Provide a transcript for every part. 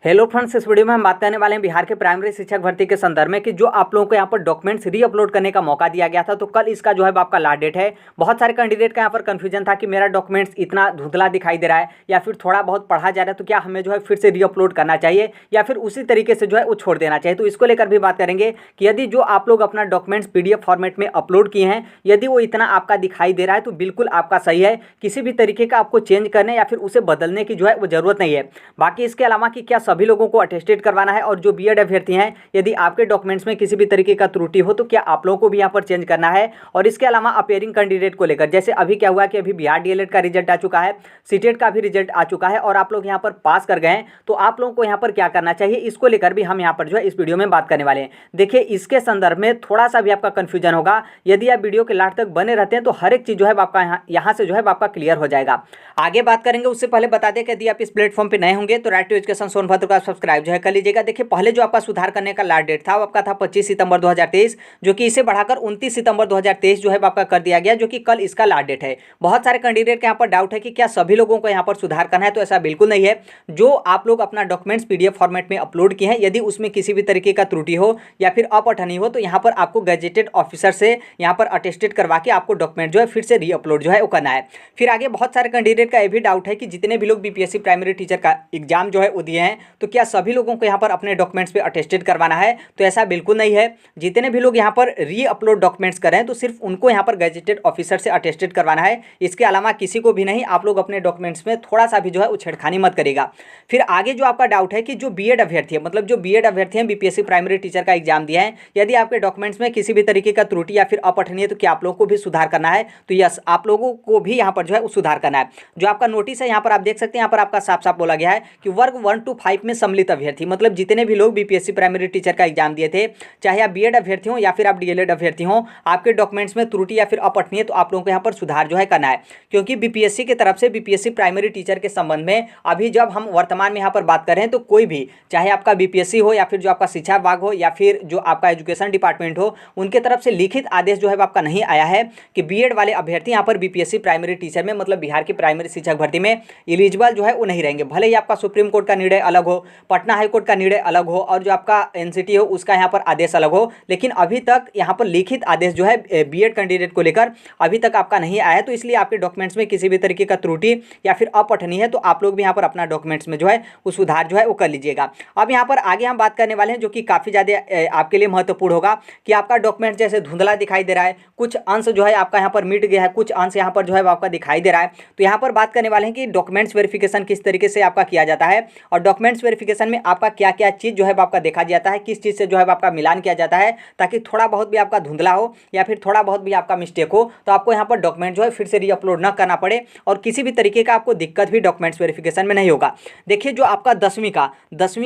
Hello friends, इस video में हम बात करने वाले हैं बिहार के प्राइमरी शिक्षक भर्ती के संदर्भ में कि जो आप लोगों को यहाँ पर डॉक्यूमेंट्स री अपलोड करने का मौका दिया गया था, तो कल इसका जो है आपका लास्ट डेट है। बहुत सारे कैंडिडेट का यहाँ पर कंफ्यूजन था कि मेरा डॉक्यूमेंट्स इतना धुंधला दिखाई दे रहा है या फिर थोड़ा बहुत पढ़ा जा रहा है, तो क्या हमें जो है फिर से री अपलोड करना चाहिए या फिर उसी तरीके से जो है वो छोड़ देना चाहिए। तो इसको लेकर भी बात करेंगे कि यदि जो आप लोग अपना डॉक्यूमेंट्स PDF फॉर्मेट में अपलोड किए हैं, यदि वो इतना आपका दिखाई दे रहा है तो बिल्कुल आपका सही है, किसी भी तरीके का आपको चेंज करने या फिर उसे बदलने की जो है वो जरूरत नहीं है। बाकी इसके अलावा कि क्या सभी लोगों को अटेस्टेड करवाना है, और जो बीएड अभ्यर्थी हैं यदि आपके डॉक्यूमेंट्स में किसी भी तरीके का त्रुटि हो तो क्या आप लोगों को भी यहाँ पर चेंज करना है। और इसके अलावा अपेयरिंग कैंडिडेट को लेकर, जैसे अभी क्या हुआ कि अभी बिहार डीएलएड का रिजल्ट आ चुका है, सीटेट का भी रिजल्ट आ चुका है और आप लोग यहाँ पर पास कर गए हैं, तो आप लोगों को यहाँ पर क्या करना चाहिए, इसको लेकर भी हम यहाँ पर जो है इस वीडियो में बात करने वाले हैं। देखिए, इसके संदर्भ में थोड़ा सा भी आपका कंफ्यूजन होगा, यदि आप वीडियो के लास्ट तक बने रहते हैं तो हर एक चीज जो है आपका यहाँ से जो है आपका क्लियर हो जाएगा। आगे बात करेंगे उससे पहले बता दें कि यदि आप इस प्लेटफॉर्म पे नए होंगे तो राइट टू एजुकेशन सोनभद्र का सब्सक्राइब जो है कर लीजिएगा। देखिए, पहले जो आपका सुधार करने का लास्ट डेट था वो आपका था 25 सितंबर 2023, जो कि इसे बढ़ाकर 29 सितंबर 2023 जो है आपका कर दिया गया, जो कि कल इसका लास्ट डेट है। बहुत सारे कैंडिडेट के यहाँ पर डाउट है कि क्या सभी लोगों को यहाँ पर सुधार करना है, तो ऐसा बिल्कुल नहीं है। जो आप लोग अपना डॉक्यूमेंट्स PDF फॉर्मेट में अपलोड किए हैं, यदि उसमें किसी भी तरीके का त्रुटि हो या फिर अपठनी हो, तो यहाँ पर आपको गजेटेड ऑफिसर से यहाँ पर अटेस्टेड करवा के आपको डॉक्यूमेंट जो है फिर से री अपलोड जो है वो करना है। फिर आगे बहुत सारे कैंडिडेट का ये भी डाउट है कि जितने भी लोग BPSC प्राइमरी टीचर का एग्जाम जो है वो दिए हैं, तो क्या सभी लोगों को यहाँ पर अपने डॉक्यूमेंट्स पे अटेस्टेड करवाना है, तो ऐसा बिल्कुल नहीं है। जितने भी लोग यहाँ पर री अपलोड डॉक्यूमेंट्स करें तो सिर्फ उनको यहाँ पर गजेटेड ऑफिसर से अटेस्टेड करवाना है, इसके अलावा किसी को भी नहीं। आप लोग अपने डॉक्यूमेंट्स में थोड़ा सा भी जो है छेड़खानी मत करेगा। फिर आगे जो आपका डाउट है कि जो बीएड अभ्यर्थी है, मतलब जो बीएड अभ्यर्थी हैं BPSC प्राइमरी टीचर का एग्जाम दिया है, यदि आपके डॉक्यूमेंट्स में किसी भी तरीके का त्रुटि या फिर अपठनीय, तो क्या आप लोगों को भी सुधार करना है, तो यस, आप लोगों को भी यहाँ पर जो है सुधार करना है। जो आपका नोटिस है यहाँ पर आप देख सकते हैं, यहाँ पर आपका साफ साफ बोला गया है कि वर्ग 1 to 5 में सम्मिलित अभ्यर्थी, मतलब जितने भी लोग BPSC प्राइमरी टीचर का एग्जाम दिए थे, चाहे आप बीएड अभ्यर्थी हो या फिर आप डीएलएड अभ्यर्थी हो, आपके डॉक्यूमेंट्स में त्रुटि या फिर अपठनीय, तो आप लोगों को यहाँ पर सुधार जो है करना है। क्योंकि BPSC की तरफ से BPSC प्राइमरी टीचर के संबंध में अभी जब हम वर्तमान में यहाँ पर बात कर रहे हैं, तो कोई भी, चाहे आपका BPSC हो या फिर जो आपका शिक्षा विभाग हो या फिर जो आपका एजुकेशन डिपार्टमेंट हो, उनके तरफ से लिखित आदेश जो है आपका नहीं आया है कि बीएड वाले अभ्यर्थी यहाँ पर BPSC प्राइमरी टीचर में, मतलब बिहार की प्राइमरी शिक्षक भर्ती में एलिजिबल जो है वो नहीं रहेंगे। भले ही आपका सुप्रीम कोर्ट का निर्णय अलग हो, पटना हाईकोर्ट का निर्णय अलग हो और जो आपका NCT हो उसका यहाँ पर आदेश अलग हो, लेकिन अभी तक यहाँ पर लिखित आदेश जो है बीएड कैंडिडेट को लेकर अभी तक आपका नहीं आया है। तो इसलिए आपके डॉक्यूमेंट्स में किसी भी तरीके का त्रुटि या फिर अपठनीय है, तो आप लोग भी यहाँ पर अपना डॉक्यूमेंट्स में जो है वो सुधार जो है वो कर लीजिएगा। अब यहाँ पर आगे हम बात करने वाले हैं जो कि काफ़ी ज़्यादा आपके लिए महत्वपूर्ण होगा कि आपका डॉक्यूमेंट जैसे धुंधला दिखाई दे रहा है, कुछ अंश जो है आपका यहाँ पर मिट गया है, कुछ अंश यहाँ पर जो है आपका दिखाई दे रहा है। तो यहाँ पर बात करने वाले हैं कि डॉक्यूमेंट्स वेरिफिकेशन किस तरीके से आपका किया जाता है, और डॉक्यूमेंट्स वेरिफिकेशन में आपका क्या क्या चीज़ जो है आपका देखा जाता है, किस चीज़ से जो है आपका मिलान किया जाता है, ताकि थोड़ा बहुत भी आपका धुंधला हो या फिर थोड़ा बहुत भी आपका मिस्टेक हो तो आपको यहाँ पर डॉक्यूमेंट जो है फिर से री अपलोड न करना पड़े और किसी भी तरीके का आपको दिक्कत भी डॉक्यूमेंट्स वेरिफिकेशन में नहीं होगा। देखिए, जो आपका 10वीं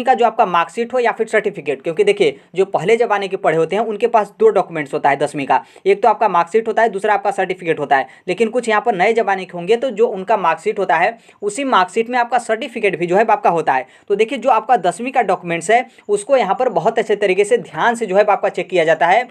का जो आपका मार्कशीट हो या फिर सर्टिफिकेट, क्योंकि देखिए जो पहले जमाने के पढ़े होते हैं उनके पास 2 डॉक्यूमेंट्स होता है 10वीं का, एक तो आपका मार्कशीट होता है, दूसरा आपका सर्टिफिकेट होता है। लेकिन कुछ यहाँ पर नए जमाने के होंगे तो जो उनका मार्कशीट होता है उसी मार्कशीट में आपका सर्टिफिकेट भी जो है आपका होता है। तो देखिए, जो आपका 10वीं का डॉक्यूमेंट्स है उसको यहाँ पर बहुत अच्छे तरीके से ध्यान से जो है आपका चेक किया जाता है,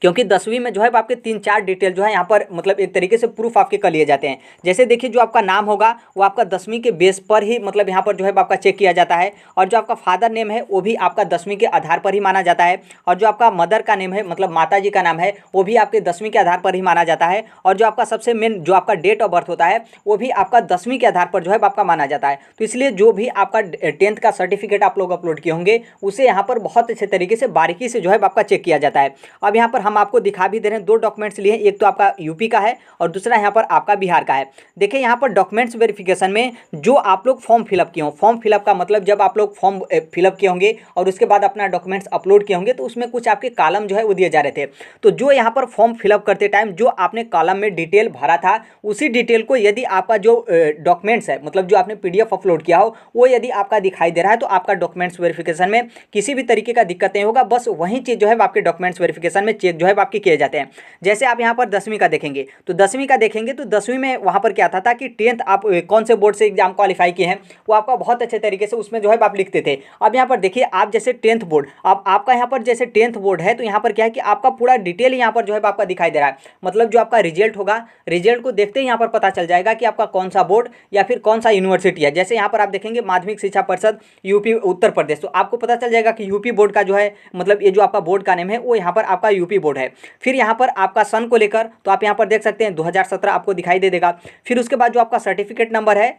क्योंकि 10वीं में जो है आपके 3-4 डिटेल जो है यहाँ पर मतलब एक तरीके से प्रूफ आपके कर लिए जाते हैं। जैसे देखिए, जो आपका नाम होगा वो आपका 10वीं के बेस पर ही मतलब यहाँ पर जो है आपका चेक किया जाता है, और जो आपका फादर नेम है वो भी आपका 10वीं के आधार पर ही माना जाता है, और जो आपका मदर का नेम है मतलब माता जी का नाम है वो भी आपके 10वीं के आधार पर ही माना जाता है, और जो आपका सबसे मेन जो आपका डेट ऑफ बर्थ होता है वो भी आपका 10वीं के आधार पर जो है आपका माना जाता है। तो इसलिए जो भी आपका 10th का सर्टिफिकेट आप लोग अपलोड किए होंगे उसे यहाँ पर बहुत अच्छे तरीके से बारीकी से जो है आपका चेक किया जाता है। अब यहाँ पर हम आपको दिखा भी दे रहे हैं, 2 डॉक्यूमेंट्स लिए, एक तो आपका यूपी का है और दूसरा यहाँ पर आपका बिहार का है। देखिए, यहाँ पर डॉक्यूमेंट्स वेरिफिकेशन में जो आप लोग फॉर्म फिलअप किए हो, फॉर्म फिलअप का मतलब जब आप लोग फॉर्म फिलअप किए होंगे और उसके बाद अपना डॉक्यूमेंट्स अपलोड किए होंगे तो उसमें कुछ आपके कॉलम जो है वो दिए जा रहे थे। तो जो यहाँ पर फॉर्म फिलअप करते टाइम जो आपने कॉलम में डिटेल भरा था, उसी डिटेल को यदि आपका जो डॉक्यूमेंट्स है मतलब जो आपने PDF अपलोड किया हो वो यदि आपका दिखाई दे रहा है, तो आपका डॉक्यूमेंट्स वेरिफिकेशन में किसी भी तरीके का दिक्कत नहीं होगा। बस वही चीज़ जो है आपके डॉक्यूमेंट्स वेरिफिकेशन में चेक जो है आपके किए जाते हैं। जैसे आप यहाँ पर 10वीं का देखेंगे तो 10वीं का देखेंगे तो 10वीं में वहाँ पर क्या था कि 10th आप कौन से बोर्ड से एग्जाम क्वालिफाई किए हैं वो आपका बहुत अच्छे तरीके से उसमें जो है आप लिखते थे। अब यहाँ पर देखिए आप जैसे 10th बोर्ड, अब आपका यहाँ पर जैसे 10th बोर्ड है तो यहाँ पर क्या है कि आपका पूरा डिटेल यहाँ पर जो है आपका दिखाई दे रहा है। मतलब जो आपका रिजल्ट होगा, रिजल्ट को देखते ही यहाँ पर पता चल जाएगा कि आपका कौन सा बोर्ड या फिर कौन सा यूनिवर्सिटी है। जैसे यहाँ पर आप देखेंगे माध्यमिक शिक्षा परिषद यूपी उत्तर प्रदेश, तो आपको पता चल जाएगा कि यूपी बोर्ड का जो है मतलब ये जो आपका बोर्ड का नेम है वो यहाँ पर आपका यूपी बोर्ड है। फिर यहाँ पर आपका सन को लेकर तो आप यहाँ पर देख सकते हैं 2017 आपको दिखाई दे देगा। फिर उसके बाद जो आपका सर्टिफिकेट नंबर है,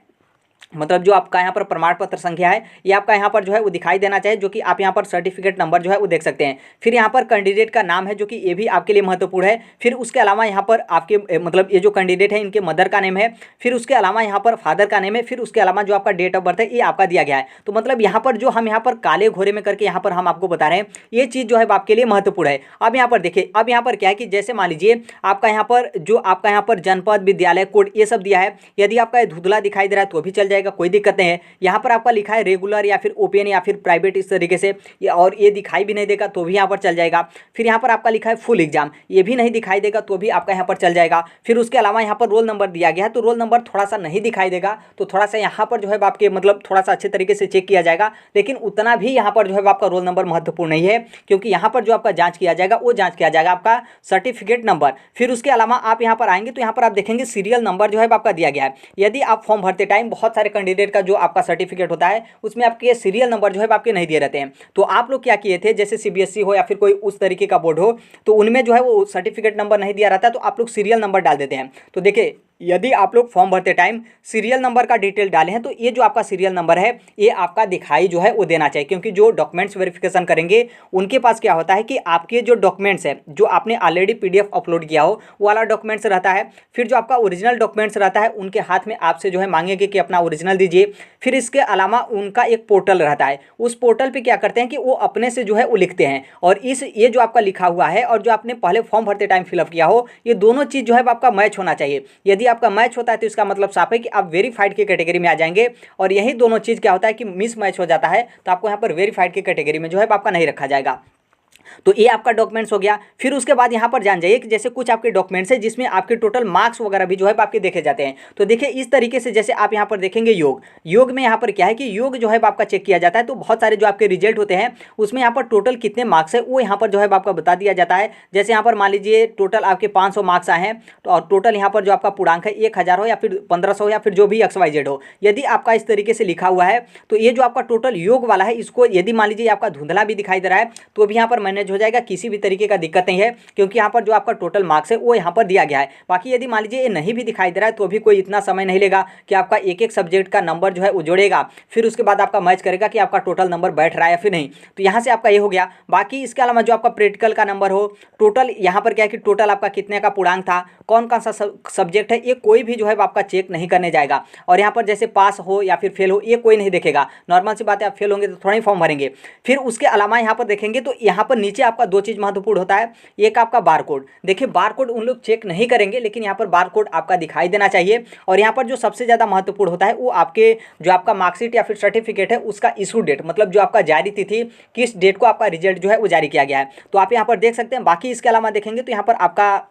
मतलब जो आपका यहाँ पर प्रमाण पत्र संख्या है ये आपका यहाँ पर जो है वो दिखाई देना चाहिए, जो कि आप यहाँ पर सर्टिफिकेट नंबर जो है वो देख सकते हैं। फिर यहाँ पर कैंडिडेट का नाम है जो कि ये भी आपके लिए महत्वपूर्ण है। फिर उसके अलावा यहाँ पर आपके मतलब ये जो कैंडिडेट है इनके मदर का नेम है, फिर उसके अलावा यहाँ पर फादर का नेम है, फिर उसके अलावा जो आपका डेट ऑफ बर्थ है ये आपका दिया गया है। तो मतलब यहाँ पर जो हम यहाँ पर काले घोरे में करके यहाँ पर हम आपको बता रहे हैं ये चीज़ जो है आपके लिए महत्वपूर्ण है। अब यहाँ पर देखिए, अब यहाँ पर क्या है कि जैसे मान लीजिए आपका यहाँ पर जो आपका यहाँ पर जनपद विद्यालय कोड ये सब दिया है, यदि आपका ये धुंधला दिखाई दे रहा है तो भी चल जाएगा, कोई दिक्कत नहीं है। यहाँ पर आपका लिखा है रेगुलर या फिर ओपन या फिर प्राइवेट इस तरीके से, और ये दिखाई भी नहीं देगा तो भी यहाँ पर चल जाएगा। फिर यहाँ पर आपका लिखा है फुल एग्जाम, ये भी नहीं दिखाई देगा तो भी आपका यहाँ पर चल जाएगा। फिर उसके अलावा यहाँ पर रोल नंबर दिया गया है, तो रोल नंबर थोड़ा सा नहीं दिखाई देगा तो थोड़ा सा यहाँ पर जो है आपके मतलब थोड़ा सा अच्छे तरीके से चेक किया जाएगा, लेकिन उतना भी यहाँ पर जो है आपका रोल नंबर महत्वपूर्ण नहीं है, क्योंकि यहाँ पर जो आपका जाँच किया जाएगा वो जाँच किया जाएगा आपका सर्टिफिकेट नंबर। फिर उसके अलावा आप यहाँ पर आएंगे तो यहाँ पर आप देखेंगे सीरियल नंबर जो है आपका दिया गया है। यदि आप फॉर्म भरते टाइम बहुत सारे कैंडिडेट का जो आपका सर्टिफिकेट होता है उसमें आपके सीरियल नंबर जो है आपके नहीं दिए रहते हैं, तो आप लोग क्या किए थे, जैसे सीबीएसई हो या फिर कोई उस तरीके का बोर्ड हो तो उनमें जो है वो सर्टिफिकेट नंबर नहीं दिया रहता, तो आप लोग सीरियल नंबर डाल देते हैं। तो देखिए यदि आप लोग फॉर्म भरते टाइम सीरियल नंबर का डिटेल डाले हैं तो ये जो आपका सीरियल नंबर है ये आपका दिखाई जो है वो देना चाहिए, क्योंकि जो डॉक्यूमेंट्स वेरिफिकेशन करेंगे उनके पास क्या होता है कि आपके जो डॉक्यूमेंट्स है जो आपने ऑलरेडी पीडीएफ अपलोड किया हो वो वाला डॉक्यूमेंट्स रहता है। फिर जो आपका ओरिजिनल डॉक्यूमेंट्स रहता है उनके हाथ में आपसे जो है मांगेंगे कि अपना ओरिजिनल दीजिए। फिर इसके अलावा उनका एक पोर्टल रहता है, उस पोर्टल पर क्या करते हैं कि वो अपने से जो है वो लिखते हैं, और ये जो आपका लिखा हुआ है और जो आपने पहले फॉर्म भरते टाइम फिलअप किया हो ये दोनों चीज़ जो है आपका मैच होना चाहिए। यदि आपका मैच होता है तो इसका मतलब साफ है कि आप वेरीफाइड की कैटेगरी में आ जाएंगे, और यही दोनों चीज़ क्या होता है कि मिस मैच हो जाता है तो आपको यहाँ पर वेरीफाइड की कैटेगरी में जो है आपका नहीं रखा जाएगा। तो ये आपका डॉक्यूमेंट्स हो गया। फिर उसके बाद यहाँ पर जान जाइए कि जैसे कुछ आपके डॉक्यूमेंट्स है जिसमें आपके टोटल मार्क्स वगैरह भी जो है आपके देखे जाते हैं। तो देखिए इस तरीके से जैसे आप यहाँ पर देखेंगे योग में यहाँ पर क्या है कि योग जो है आपका चेक किया जाता है, तो बहुत सारे जो आपके रिजल्ट होते हैं उसमें यहाँ पर टोटल कितने मार्क्स है वो यहाँ पर जो है आपका बता दिया जाता है। जैसे यहाँ पर मान लीजिए टोटल आपके 500 मार्क्स आए हैं, तो और टोटल यहाँ पर जो आपका पूर्णांक है 1000 हो या फिर 1500 या फिर जो भी XYZ हो, यदि आपका इस तरीके से लिखा हुआ है तो ये जो आपका टोटल योग वाला है इसको यदि मान लीजिए आपका धुंधला भी दिखाई दे रहा है तो भी यहाँ पर मैनेज हो जाएगा, किसी भी तरीके का दिक्कत नहीं है, क्योंकि यहाँ पर जो आपका टोटल मार्क्स है वो यहाँ पर दिया गया है। बाकी यदि मान लीजिए ये नहीं भी दिखाई दे रहा है तो भी कोई इतना समय नहीं लेगा कि आपका एक एक सब्जेक्ट का नंबर जो है वो जोड़ेगा, फिर उसके बाद आपका मैच करेगा कि आपका टोटल नंबर बैठ रहा है या फिर नहीं। तो यहाँ से आपका ये हो गया। बाकी इसके अलावा जो आपका प्रैक्टिकल का नंबर हो, टोटल यहाँ पर क्या है कि टोटल आपका कितने का पूर्णांक था, कौन कौन सा सब्जेक्ट है, ये कोई भी जो है आपका चेक नहीं करने जाएगा। और यहाँ पर जैसे पास हो या फिर फेल हो ये कोई नहीं देखेगा, नॉर्मल सी बात है, आप फेल होंगे तो थोड़ा ही फॉर्म भरेंगे। फिर उसके अलावा यहाँ पर देखेंगे तो यहाँ पर नीचे आपका दो चीज़ महत्वपूर्ण होता है, एक आपका बार कोड। देखिए बार कोड उन लोग चेक नहीं करेंगे, लेकिन यहाँ पर बार कोड आपका दिखाई देना चाहिए। और यहाँ पर जो सबसे ज़्यादा महत्वपूर्ण होता है वो आपके जो आपका मार्कशीट या फिर सर्टिफिकेट है उसका इशू डेट, मतलब जो आपका जारी तिथि किस डेट को आपका रिजल्ट जो है वो जारी किया गया है, तो आप यहाँ पर देख सकते हैं। बाकी इसके अलावा देखेंगे तो यहाँ पर आपका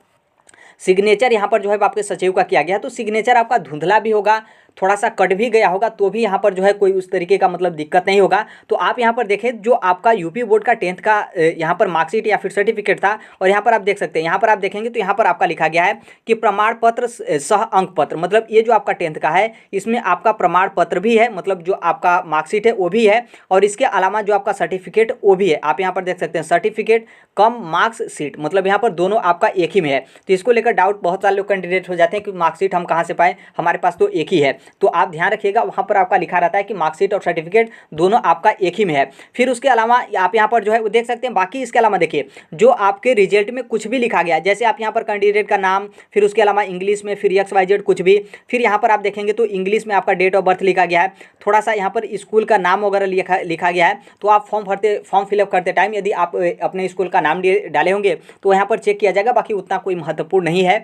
सिग्नेचर यहाँ पर जो है आपके सचिव का किया गया, तो सिग्नेचर आपका धुंधला भी होगा, थोड़ा सा कट भी गया होगा, तो भी यहाँ पर जो है कोई उस तरीके का मतलब दिक्कत नहीं होगा। तो आप यहाँ पर देखें जो आपका यूपी बोर्ड का 10th का यहाँ पर मार्कशीट या फिर सर्टिफिकेट था, और यहाँ पर आप देख सकते हैं, यहाँ पर आप देखेंगे तो यहाँ पर आपका लिखा गया है कि प्रमाण पत्र सह अंक पत्र, मतलब ये जो आपका 10th का है इसमें आपका प्रमाण पत्र भी है, मतलब जो आपका मार्कशीट है वो भी है, और इसके अलावा जो आपका सर्टिफिकेट वो भी है। आप यहाँ पर देख सकते हैं सर्टिफिकेट कम मार्क्स शीट, मतलब यहाँ पर दोनों आपका एक ही में है। तो इसको लेकर डाउट बहुत सारे लोग कैंडिडेट हो जाते हैं कि मार्कशीट हम कहाँ से पाएँ, हमारे पास तो एक ही है। तो आप ध्यान रखिएगा, वहाँ पर आपका लिखा रहता है कि मार्कशीट और सर्टिफिकेट दोनों आपका एक ही में है। फिर उसके अलावा आप यहाँ पर जो है वो देख सकते हैं। बाकी इसके अलावा देखिए जो आपके रिजल्ट में कुछ भी लिखा गया, जैसे आप यहाँ पर कैंडिडेट का नाम, फिर उसके अलावा इंग्लिश में फिर XYZ कुछ भी, फिर यहाँ पर आप देखेंगे तो इंग्लिश में आपका डेट ऑफ बर्थ लिखा गया है, थोड़ा सा यहाँ पर स्कूल का नाम वगैरह लिखा गया है। तो आप फॉर्म फिलअप करते टाइम यदि आप अपने स्कूल का नाम डाले होंगे तो यहाँ पर चेक किया जाएगा, बाकी उतना कोई महत्वपूर्ण नहीं है,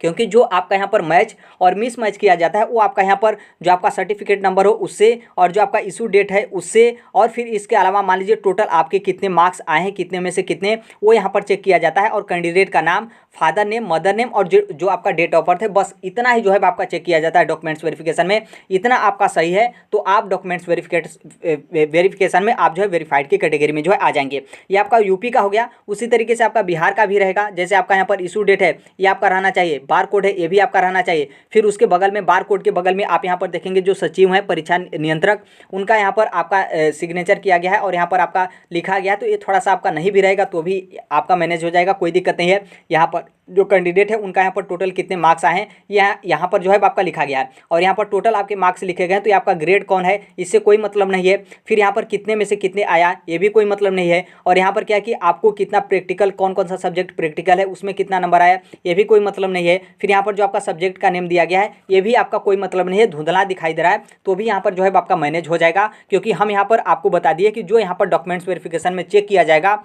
क्योंकि जो आपका यहाँ पर मैच और मिस मैच किया जाता है वो आपका यहाँ पर जो आपका सर्टिफिकेट नंबर हो उससे और जो आपका इशू डेट है उससे और फिर इसके अलावा मान लीजिए टोटल आपके कितने मार्क्स आए हैं, कितने में से कितने, वो यहाँ पर चेक किया जाता है। और कैंडिडेट का नाम, फादर नेम, मदर नेम और जो आपका डेट ऑफ बर्थ है, बस इतना ही जो है आपका चेक किया जाता है डॉक्यूमेंट्स वेरिफिकेशन में। इतना आपका सही है तो आप डॉक्यूमेंट्स वेरिफिकेशन में आप जो है वेरीफाइड की कैटेगरी में जो है आ जाएंगे। ये आपका यूपी का हो गया। उसी तरीके से आपका बिहार का भी रहेगा। जैसे आपका यहाँ पर इशू डेट है ये आपका रहना चाहिए, बार कोड है ये भी आपका रहना चाहिए। फिर उसके बगल में बार कोड के बगल में आप यहाँ पर देखेंगे जो सचिव हैं परीक्षा नियंत्रक, उनका यहाँ पर आपका सिग्नेचर किया गया है और यहाँ पर आपका लिखा गया है। तो ये थोड़ा सा आपका नहीं भी रहेगा तो भी आपका मैनेज हो जाएगा, कोई दिक्कत नहीं है। यहाँ पर जो कैंडिडेट है उनका यहाँ पर टोटल कितने मार्क्स आए हैं यहाँ पर जो है आपका लिखा गया है और यहाँ पर टोटल आपके मार्क्स लिखे गए हैं। तो ये आपका ग्रेड कौन है इससे कोई मतलब नहीं है। फिर यहाँ पर कितने में से कितने आया ये भी कोई मतलब नहीं है। और यहाँ पर क्या है कि आपको कितना प्रैक्टिकल, कौन कौन सा सब्जेक्ट प्रैक्टिकल है उसमें कितना नंबर आया ये भी कोई मतलब नहीं है। फिर यहाँ पर जो आपका सब्जेक्ट का नेम दिया गया है ये भी आपका कोई मतलब नहीं है, धुंधला दिखाई दे रहा है तो भी यहाँ पर जो है आपका मैनेज हो जाएगा। क्योंकि हम यहाँ पर आपको बता दिए कि जो यहाँ पर डॉक्यूमेंट्स वेरिफिकेशन में चेक किया जाएगा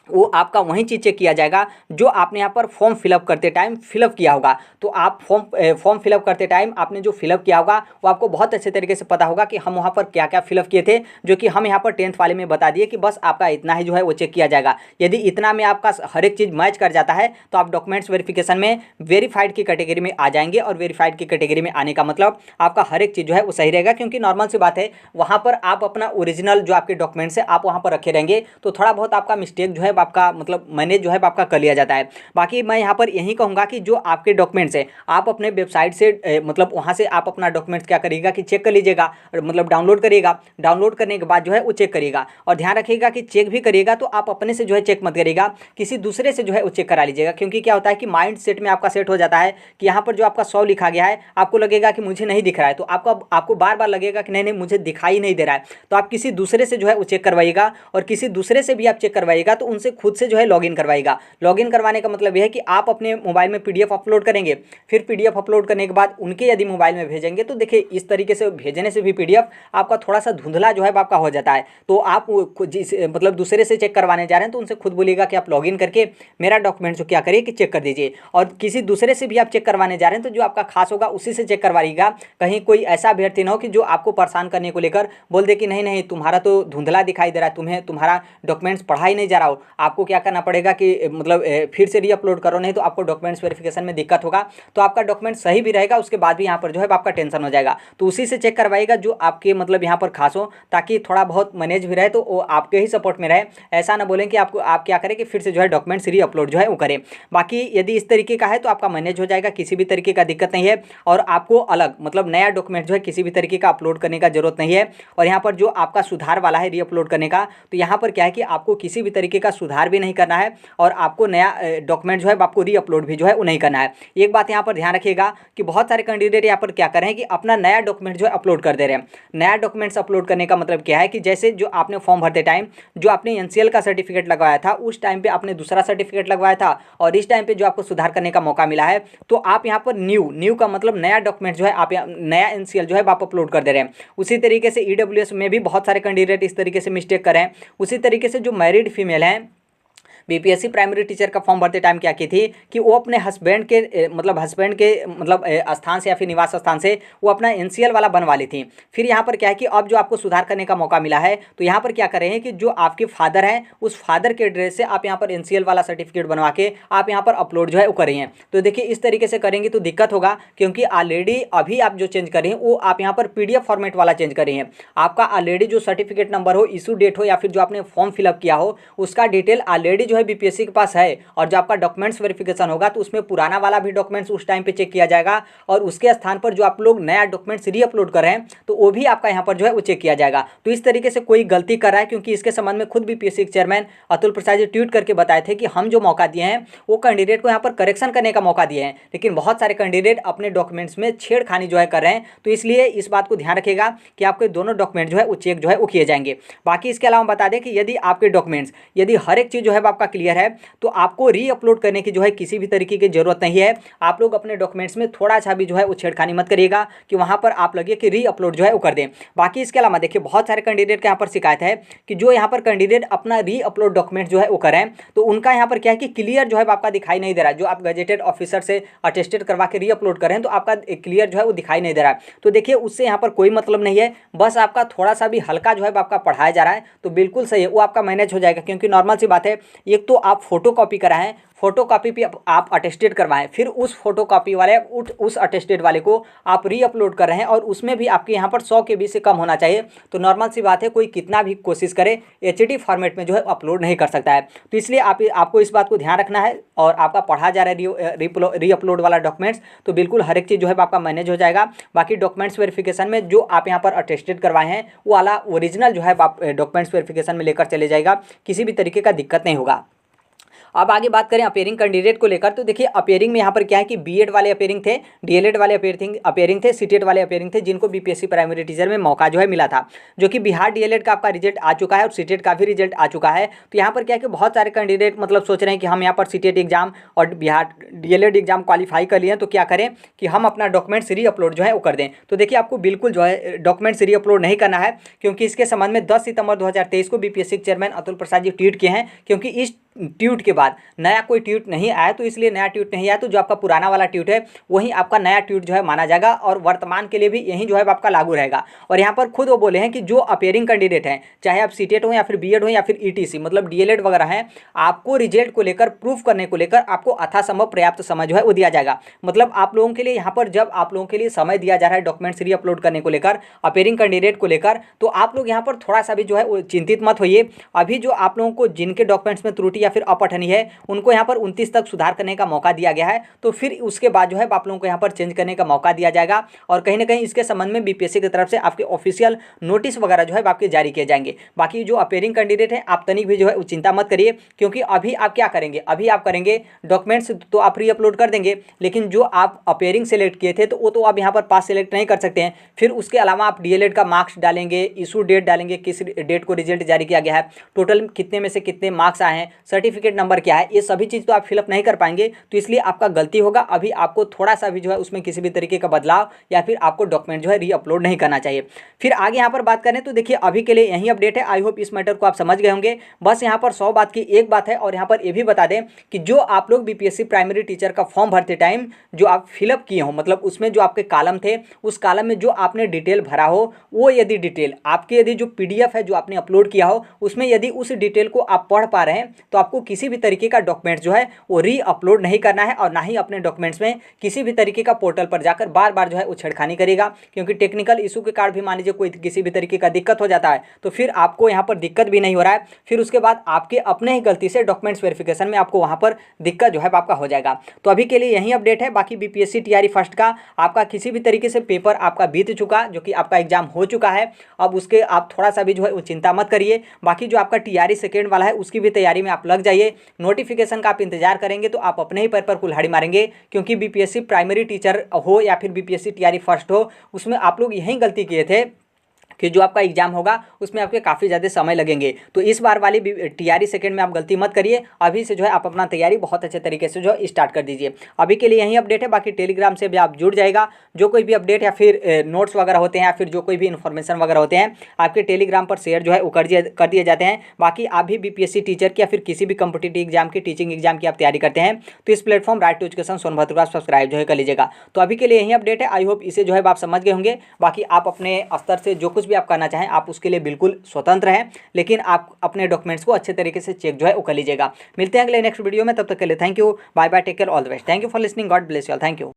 वो आपका वही चीज़ चेक किया जाएगा जो आपने यहाँ पर फॉर्म फिलअप करते टाइम फिलअप किया होगा। तो आप फॉर्म फिलअप करते टाइम आपने जो फिलअप किया होगा वो आपको बहुत अच्छे तरीके से पता होगा कि हम वहाँ पर क्या क्या फिलअप किए थे, जो कि हम यहाँ पर 10th वाले में बता दिए कि बस आपका इतना ही जो है वो चेक किया जाएगा। यदि इतना में आपका हर एक चीज़ मैच कर जाता है तो आप डॉक्यूमेंट्स वेरिफिकेशन में वेरीफाइड की कैटेगरी में आ जाएंगे। और वेरीफाइड की कैटेगरी में आने का मतलब आपका हर एक चीज़ जो है वो सही रहेगा। क्योंकि नॉर्मल सी बात है वहाँ पर आप अपना ओरिजिनल जो आपके डॉक्यूमेंट्स है आप वहाँ पर रखे रहेंगे तो थोड़ा बहुत आपका मिस्टेक जो है आपका मतलब मैनेज जो है आपका कर लिया जाता है। बाकी मैं यहाँ पर यही कहूँगा कि जो आपके डॉक्यूमेंट्स है आप अपने वेबसाइट से मतलब वहाँ से आप अपना डॉक्यूमेंट्स क्या करिएगा कि चेक कर लीजिएगा, मतलब डाउनलोड करिएगा। डाउनलोड करने के बाद जो है वो चेक करिएगा और ध्यान रखिएगा कि चेक भी करिएगा तो आप अपने से जो है चेक मत करिएगा, किसी दूसरे से जो है वो चेक करा लीजिएगा। क्योंकि क्या होता है कि माइंड सेट में आपका सेट हो जाता है कि यहाँ पर जो आपका 100 लिखा गया है आपको लगेगा कि मुझे नहीं दिख रहा है, तो आपको बार बार लगेगा कि नहीं नहीं मुझे दिखाई नहीं दे रहा है। तो आप किसी दूसरे से जो है वो चेक करवाइएगा और किसी दूसरे से भी आप चेक करवाइएगा तो उनसे खुद से जो है लॉगिन करवाइएगा। लॉगिन करवाने का मतलब यह है कि आप अपने मोबाइल में पीडीएफ अपलोड करेंगे, फिर पीडीएफ अपलोड करने के बाद उनके यदि मोबाइल में भेजेंगे तो देखिए इस तरीके से भेजने से भी पीडीएफ आपका थोड़ा सा धुंधला जो है आपका हो जाता है। तो आप मतलब दूसरे से चेक करवाने जा रहे हैं तो उनसे खुद बोलिएगा कि आप लॉगिन करके मेरा डॉक्यूमेंट जो क्या करिए कि चेक कर दीजिए। और किसी दूसरे से भी आप चेक करवाने जा रहे हैं तो जो आपका खास होगा उसी से चेक करवाइएगा। कहीं कोई ऐसा अभ्यर्थी ना हो कि जो आपको परेशान करने को लेकर बोल दे कि नहीं नहीं तुम्हारा तो धुंधला दिखाई दे रहा है, तुम्हारा डॉक्यूमेंट्स पढ़ा ही नहीं जा रहा हो। आपको क्या करना पड़ेगा कि मतलब फिर से रीअपलोड करो, नहीं तो आपको डॉक्यूमेंट्स वेरिफिकेशन में दिक्कत होगा। तो आपका डॉक्यूमेंट सही भी रहेगा उसके बाद भी यहाँ पर जो है आपका टेंशन हो जाएगा। तो उसी से चेक करवाइएगा जो आपके मतलब यहाँ पर खास हो, ताकि थोड़ा बहुत मैनेज भी रहे तो वो आपके ही सपोर्ट में रहे। ऐसा ना बोलें कि आप क्या करें कि फिर से जो है डॉक्यूमेंट्स रीअपलोड जो है वो करें। बाकी यदि इस तरीके का है तो आपका मैनेज हो जाएगा, किसी भी तरीके का दिक्कत नहीं है। और आपको अलग मतलब नया डॉक्यूमेंट जो है किसी भी तरीके का अपलोड करने का जरूरत नहीं है। और यहाँ पर जो आपका सुधार वाला है रीअपलोड करने का, तो यहाँ पर क्या है कि आपको किसी भी तरीके का सुधार भी नहीं करना है और आपको नया डॉक्यूमेंट जो है आपको रीअपलोड भी जो है वो नहीं करना है। एक बात यहाँ पर ध्यान रखिएगा कि बहुत सारे कैंडिडेट यहाँ पर क्या कर रहे हैं कि अपना नया डॉक्यूमेंट जो है अपलोड कर दे रहे हैं। नया डॉक्यूमेंट्स अपलोड करने का मतलब क्या है कि जैसे जो आपने फॉर्म भरते टाइम जो आपने एनसीएल का सर्टिफिकेट लगवाया था उस टाइम पे आपने दूसरा सर्टिफिकेट लगवाया था और इस टाइम पे जो आपको सुधार करने का मौका मिला है तो आप यहाँ पर न्यू का मतलब नया डॉक्यूमेंट जो है आप नया एनसीएल जो है आप अपलोड कर दे रहे हैं। उसी तरीके से ईडब्ल्यूएस में भी बहुत सारे कैंडिडेट इस तरीके से मिस्टेक कर रहे हैं। उसी तरीके से जो मैरिड फीमेल हैं बीपीएससी प्राइमरी टीचर का फॉर्म भरते टाइम क्या की थी कि वो अपने हस्बैंड के मतलब स्थान से या फिर निवास स्थान से वो अपना एनसीएल वाला बनवा ली थी। फिर यहाँ पर क्या है कि अब जो आपको सुधार करने का मौका मिला है तो यहाँ पर क्या कर रहे हैं कि जो आपके फादर हैं उस फादर के एड्रेस से आप यहाँ पर एनसीएल वाला सर्टिफिकेट बनवा के आप यहाँ पर अपलोड जो है वो कर रही हैं। तो देखिए इस तरीके से करेंगे तो दिक्कत होगा, क्योंकि ऑलरेडी अभी आप जो चेंज कर रहे हैं वो आप यहाँ पर पीडीएफ फॉर्मेट वाला चेंज कर रही हैं। आपका ऑलरेडी जो सर्टिफिकेट नंबर हो, इशू डेट हो या फिर जो आपने फॉर्म फिलअप किया हो उसका डिटेल ऑलरेडी जो है बीपीएससी के पास है। और जो आपका डॉक्यूमेंट्स वेरिफिकेशन होगा तो उसमें पुराना वाला भी डॉक्यूमेंट्स उस टाइम पे चेक किया जाएगा और उसके स्थान पर जो आप लोग नया डॉक्यूमेंट्स रीअपलोड कर रहे हैं तो वो भी आपका यहाँ पर जो है वो चेक किया जाएगा। तो इस तरीके से कोई गलती कर रहा है, क्योंकि इसके संबंध में खुद बीपीएससी के चेयरमैन अतुल प्रसाद जी ट्वीट करके बताए थे कि हम जो मौका दिए हैं वो कैंडिडेट को यहाँ पर करेक्शन करने का मौका दिए हैं, लेकिन बहुत सारे कैंडिडेट अपने डॉक्यूमेंट्स में छेड़खानी जो है कर रहे हैं। तो इसलिए इस बात को ध्यान रखिएगा कि आपके दोनों डॉक्यूमेंट जो है वो चेक जो है वो किए जाएंगे। बाकी इसके अलावा बता दें कि यदि आपके डॉक्यूमेंट्स यदि हर एक चीज़ जो है आपका आपका क्लियर है तो आपको री अपलोड करने की जो है किसी भी तरीके की जरूरत नहीं है। आप लोग अपने डॉक्यूमेंट्स में थोड़ा सा भी जो है वो छेड़खानी मत करिएगा कि वहाँ पर आप लगे कि री अपलोड जो है वो कर दें। बाकी इसके अलावा देखिए बहुत सारे कैंडिडेट के यहाँ पर शिकायत है कि जो यहाँ पर कैंडिडेट अपना री अपलोड डॉक्यूमेंट जो है वो करें तो उनका यहाँ पर क्या है कि क्लियर जो है आपका दिखाई नहीं दे रहा है। जो आप गजेटेड ऑफिसर से अटेस्टेड करवा के री अपलोड करें तो आपका क्लियर जो है वो दिखाई नहीं दे रहा है। तो देखिए उससे यहाँ पर कोई मतलब नहीं है, बस आपका थोड़ा सा भी हल्का जो है आपका पढ़ाया जा रहा है तो बिल्कुल सही है, वो आपका मैनेज हो जाएगा। क्योंकि नॉर्मल सी बात है, एक तो आप फोटो कॉपी कराएं, फोटो कॉपी पे आप अटेस्टेड करवाएं, फिर उस फोटो कॉपी वाले उस अटेस्टेड वाले को आप री अपलोड कर रहे हैं और उसमें भी आपके यहाँ पर 100 KB से कम होना चाहिए। तो नॉर्मल सी बात है, कोई कितना भी कोशिश करे HD फॉर्मेट में जो है अपलोड नहीं कर सकता है। तो इसलिए आपको इस बात को ध्यान रखना है और आपका पढ़ा जा रहा है री अपलोड वाला डॉक्यूमेंट्स तो बिल्कुल हर एक चीज़ जो है आपका मैनेज हो जाएगा। बाकी डॉक्यूमेंट्स वेरिफिकेशन में जो आप यहाँ पर अटेस्टेड करवाए हैं वो वाला ओरिजिनल जो है आप डॉक्यूमेंट्स वेरिफिकेशन में लेकर चले जाएगा, किसी भी तरीके का दिक्कत नहीं होगा। अब आगे बात करें अपेयरिंग कैंडिडेट को लेकर तो देखिए अपेयरिंग में यहाँ पर क्या है कि बीएड वाले अपेयरिंग थे, डीएलएड वाले अपेयरिंग थे, सीटेट वाले अपेयरिंग थे जिनको बीपीएससी प्राइमरी टीचर में मौका जो है मिला था, जो कि बिहार डीएलएड का आपका रिजल्ट आ चुका है और सीटेट का भी रिजल्ट आ चुका है। तो यहाँ पर क्या है कि बहुत सारे कैंडिडेट मतलब सोच रहे हैं कि हम यहाँ पर सीटेट एग्जाम और बिहार डीएलएड एग्जाम क्वालिफाई कर लिए तो क्या करें कि हम अपना डॉक्यूमेंट्स री अपलोड जो है वो कर दें। तो देखिए आपको बिल्कुल जो है डॉक्यूमेंट्स री अपलोड नहीं करना है, क्योंकि इसके संबंध में 10 सितंबर 2023 को BPSC chairman Atul Prasad ji tweet किए हैं। क्योंकि इस ट्वीट के बाद नया कोई ट्वीट नहीं आया तो इसलिए नया ट्वीट नहीं आया, तो जो आपका पुराना वाला ट्वीट है वही आपका नया ट्वीट जो है माना जाएगा और वर्तमान के लिए भी यही जो है आपका लागू रहेगा। और यहाँ पर खुद वो बोले हैं कि जो अपेयरिंग कैंडिडेट हैं, चाहे आप सीटेट हो या फिर बीएड हो या फिर ईटीसी मतलब डीएलएड वगैरह हैं, आपको रिजल्ट को लेकर प्रूफ करने को लेकर आपको यथासंभव पर्याप्त समय जो है वो दिया जाएगा। मतलब आप लोगों के लिए यहाँ पर जब आप लोगों के लिए समय दिया जा रहा है डॉक्यूमेंट्स री अपलोड करने को लेकर, अपेयरिंग कैंडिडेट को लेकर, तो आप लोग यहाँ पर थोड़ा सा भी जो है वो चिंतित मत होइए। अभी जो आप लोगों को जिनके डॉक्यूमेंट्स में त्रुटि या फिर अपठनी है उनको यहाँ पर 29 तक सुधार करने का मौका दिया गया है, तो फिर उसके बाद जो है आप लोगों को यहाँ पर चेंज करने का मौका दिया जाएगा। और कहीं ना कहीं इसके संबंध में बीपीएससी की तरफ से आपके ऑफिशियल नोटिस वगैरह जो है आपके जारी किए जाएंगे। बाकी जो अपेयरिंग कैंडिडेट है आप तनिक भी जो है चिंता मत करिए, क्योंकि अभी आप क्या करेंगे, अभी आप करेंगे डॉक्यूमेंट्स तो आप री अपलोड कर देंगे, लेकिन जो आप अपेयरिंग सेलेक्ट किए थे तो वो तो आप यहाँ पर पास सेलेक्ट नहीं कर सकते हैं। फिर उसके अलावा आप डीएलएड का मार्क्स डालेंगे, इशू डेट डालेंगे, किस डेट को रिजल्ट जारी किया गया है, टोटल कितने में से कितने मार्क्स आए हैं, सर्टिफिकेट नंबर क्या है, ये सभी चीज़ तो आप फिलअप नहीं कर पाएंगे। तो इसलिए आपका गलती होगा, अभी आपको थोड़ा सा भी जो है उसमें किसी भी तरीके का बदलाव या फिर आपको डॉक्यूमेंट जो है री अपलोड नहीं करना चाहिए। फिर आगे यहाँ पर बात करें तो देखिए अभी के लिए यही अपडेट है। आई होप इस मैटर को आप समझ गए होंगे। बस यहाँ पर 100 बात की एक बात है, और यहाँ पर ये भी बता दें कि जो आप लोग बीपीएससी प्राइमरी टीचर का फॉर्म भरते टाइम जो आप फिलअप किए हो, मतलब उसमें जो आपके कॉलम थे उस कॉलम में जो आपने डिटेल भरा हो वो यदि डिटेल आपके यदि जो पीडीएफ है जो आपने अपलोड किया हो उसमें यदि उस डिटेल को आप पढ़ पा रहे हैं तो आपको किसी भी तरीके का डॉक्यूमेंट जो है वो री अपलोड नहीं करना है, और ना ही अपने डॉक्यूमेंट्स में किसी भी तरीके का पोर्टल पर जाकर बार बार जो है वो छेड़खानी करेगा। क्योंकि टेक्निकल इशू के कारण भी मान लीजिए कोई किसी भी तरीके का दिक्कत हो जाता है तो फिर आपको यहाँ पर दिक्कत भी नहीं हो रहा है, फिर उसके बाद आपके अपने ही गलती से डॉक्यूमेंट्स वेरिफिकेशन में आपको वहाँ पर दिक्कत जो है आपका हो जाएगा। तो अभी के लिए यही अपडेट है। बाकी बीपीएससी टीआरई फर्स्ट का आपका किसी भी तरीके से पेपर आपका बीत चुका, जो कि आपका एग्जाम हो चुका है, अब उसके आप थोड़ा सा भी जो है वो चिंता मत करिए। बाकी जो आपका टीआरई सेकेंड वाला है उसकी भी तैयारी में आप लग जाइए। नोटिफिकेशन का आप इंतजार करेंगे तो आप अपने ही पैर पर कुल्हाड़ी मारेंगे, क्योंकि बीपीएससी प्राइमरी टीचर हो या फिर बीपीएससी टीआरई फर्स्ट हो, उसमें आप लोग यही गलती किए थे कि जो आपका एग्जाम होगा उसमें आपके काफ़ी ज़्यादा समय लगेंगे। तो इस बार वाली टीआरई सेकंड में आप गलती मत करिए, अभी से जो है आप अपना तैयारी बहुत अच्छे तरीके से जो है स्टार्ट कर दीजिए। अभी के लिए यही अपडेट है। बाकी टेलीग्राम से भी आप जुड़ जाएगा, जो कोई भी अपडेट या फिर नोट्स वगैरह होते हैं या फिर जो कोई भी इन्फॉर्मेशन वगैरह होते हैं आपके टेलीग्राम पर शेयर जो है वो कर दिए जाते हैं। बाकी आप भी बीपीएससी टीचर की या फिर किसी भी कॉम्पिटिटिव एग्जाम की टीचिंग एग्जाम की आप तैयारी करते हैं तो इस platform Right to Education Sonbhadra का सब्सक्राइब जो है कर लीजिएगा। तो अभी के लिए यही अपडेट है। आई होप इसे जो है आप समझ गए होंगे। बाकी आप अपने स्तर से जो कुछ भी आप करना चाहें आप उसके लिए बिल्कुल स्वतंत्र हैं, लेकिन आप अपने डॉक्यूमेंट्स को अच्छे तरीके से चेक जो है वो कर लीजिएगा। मिलते हैं अगले नेक्स्ट वीडियो में, तब तक के लिए thank you, bye bye, take care, all the best, thank you for listening, God bless you all, thank you.